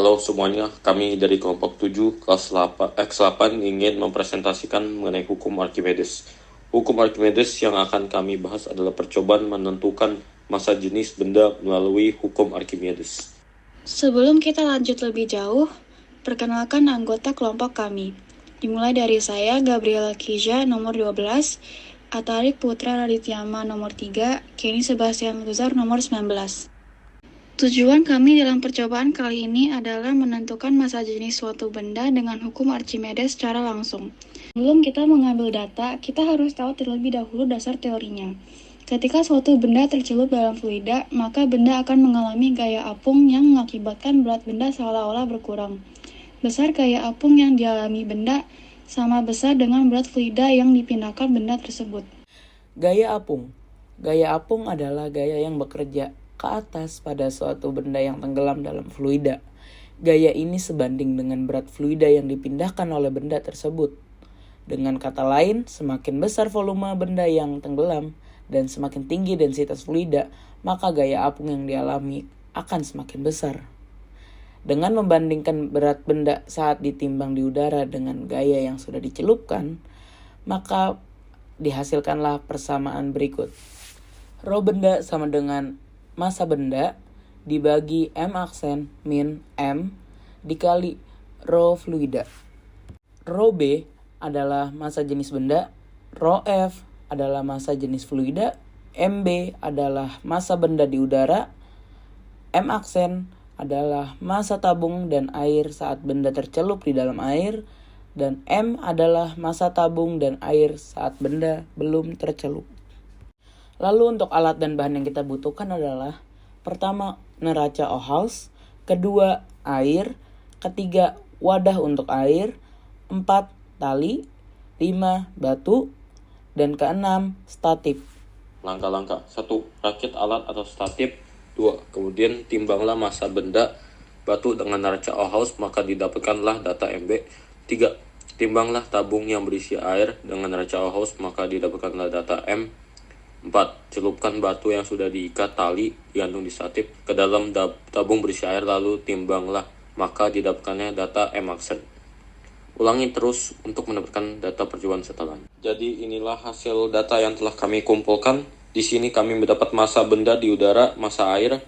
Halo semuanya, kami dari kelompok 7 kelas 8 ingin mempresentasikan mengenai hukum Archimedes. Hukum Archimedes yang akan kami bahas adalah percobaan menentukan massa jenis benda melalui hukum Archimedes. Sebelum kita lanjut lebih jauh, perkenalkan anggota kelompok kami. Dimulai dari saya, Gabriela Kija, nomor 12, Atarik Putra Radityama, nomor 3, Kenny Sebastian Luzar, nomor 19. Tujuan kami dalam percobaan kali ini adalah menentukan massa jenis suatu benda dengan hukum Archimedes secara langsung. Sebelum kita mengambil data, kita harus tahu terlebih dahulu dasar teorinya. Ketika suatu benda tercelup dalam fluida, maka benda akan mengalami gaya apung yang mengakibatkan berat benda seolah-olah berkurang. Besar gaya apung yang dialami benda sama besar dengan berat fluida yang dipindahkan benda tersebut. Gaya apung. Gaya apung adalah gaya yang bekerja ke atas pada suatu benda yang tenggelam dalam fluida. Gaya ini sebanding dengan berat fluida yang dipindahkan oleh benda tersebut. Dengan kata lain, semakin besar volume benda yang tenggelam dan semakin tinggi densitas fluida, maka gaya apung yang dialami akan semakin besar. Dengan membandingkan berat benda saat ditimbang di udara dengan gaya yang sudah dicelupkan, maka dihasilkanlah persamaan berikut. Rho benda sama dengan massa benda dibagi M aksen min M dikali rho fluida. Rho B adalah massa jenis benda, rho F adalah massa jenis fluida, MB adalah massa benda di udara, M aksen adalah massa tabung dan air saat benda tercelup di dalam air, dan M adalah massa tabung dan air saat benda belum tercelup. Lalu untuk alat dan bahan yang kita butuhkan adalah pertama neraca Ohaus, kedua air, ketiga wadah untuk air, 4 tali, 5 batu, dan keenam statif. Langkah-langkah: 1. Rakit alat atau statif. 2. Kemudian timbanglah massa benda batu dengan neraca Ohaus, maka didapatkanlah data MB. 3. Timbanglah tabung yang berisi air dengan neraca Ohaus, maka didapatkanlah data M. 4. Celupkan batu yang sudah diikat tali digantung di statif ke dalam tabung berisi air, lalu timbanglah, maka didapatkannya data M aksen. Ulangi terus untuk mendapatkan data percobaan setelan. Jadi inilah hasil data yang telah kami kumpulkan. Di sini kami mendapat massa benda di udara, massa air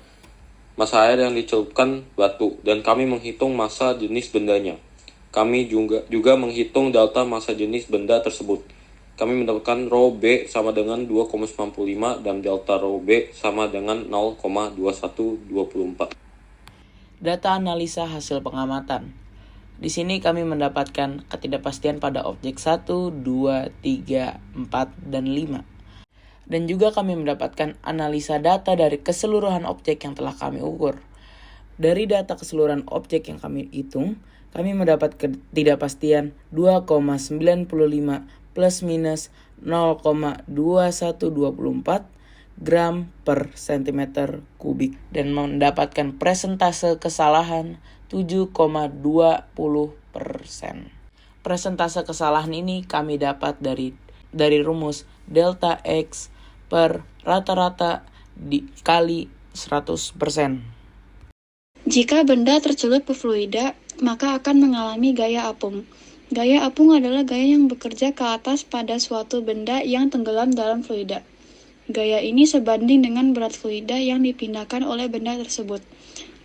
yang dicelupkan batu, dan kami menghitung massa jenis bendanya. Kami juga menghitung delta massa jenis benda tersebut. Kami mendapatkan rho B sama dengan 2,95 dan delta rho B sama dengan 0,2124. Data analisa hasil pengamatan. Di sini kami mendapatkan ketidakpastian pada objek 1, 2, 3, 4, dan 5. Dan juga kami mendapatkan analisa data dari keseluruhan objek yang telah kami ukur. Dari data keseluruhan objek yang kami hitung, kami mendapat ketidakpastian 2,95 plus minus 0,2124 gram per cm kubik dan mendapatkan presentase kesalahan 7,20%. Presentase kesalahan ini kami dapat dari rumus delta X per rata-rata dikali 100%. Jika benda tercelup ke fluida, maka akan mengalami gaya apung. Gaya apung adalah gaya yang bekerja ke atas pada suatu benda yang tenggelam dalam fluida. Gaya ini sebanding dengan berat fluida yang dipindahkan oleh benda tersebut.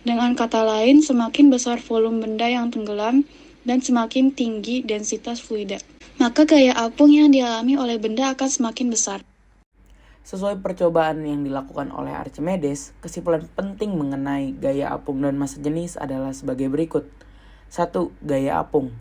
Dengan kata lain, semakin besar volume benda yang tenggelam dan semakin tinggi densitas fluida, maka gaya apung yang dialami oleh benda akan semakin besar. Sesuai percobaan yang dilakukan oleh Archimedes, kesimpulan penting mengenai gaya apung dan massa jenis adalah sebagai berikut. 1. Gaya apung.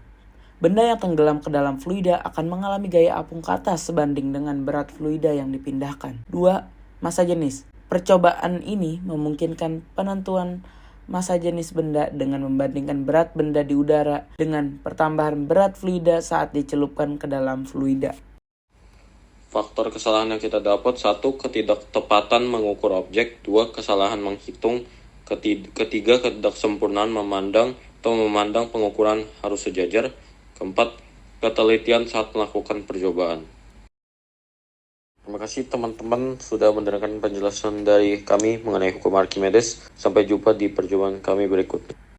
Benda yang tenggelam ke dalam fluida akan mengalami gaya apung ke atas sebanding dengan berat fluida yang dipindahkan. 2. Massa jenis. Percobaan ini memungkinkan penentuan massa jenis benda dengan membandingkan berat benda di udara dengan pertambahan berat fluida saat dicelupkan ke dalam fluida. Faktor kesalahan yang kita dapat: 1. Ketidaktepatan mengukur objek. 2. Kesalahan menghitung. 3. Ketidaksempurnaan memandang pengukuran harus sejajar. 4. Ketelitian saat melakukan percobaan. Terima kasih teman-teman sudah mendengarkan penjelasan dari kami mengenai hukum Archimedes. Sampai jumpa di percobaan kami berikutnya.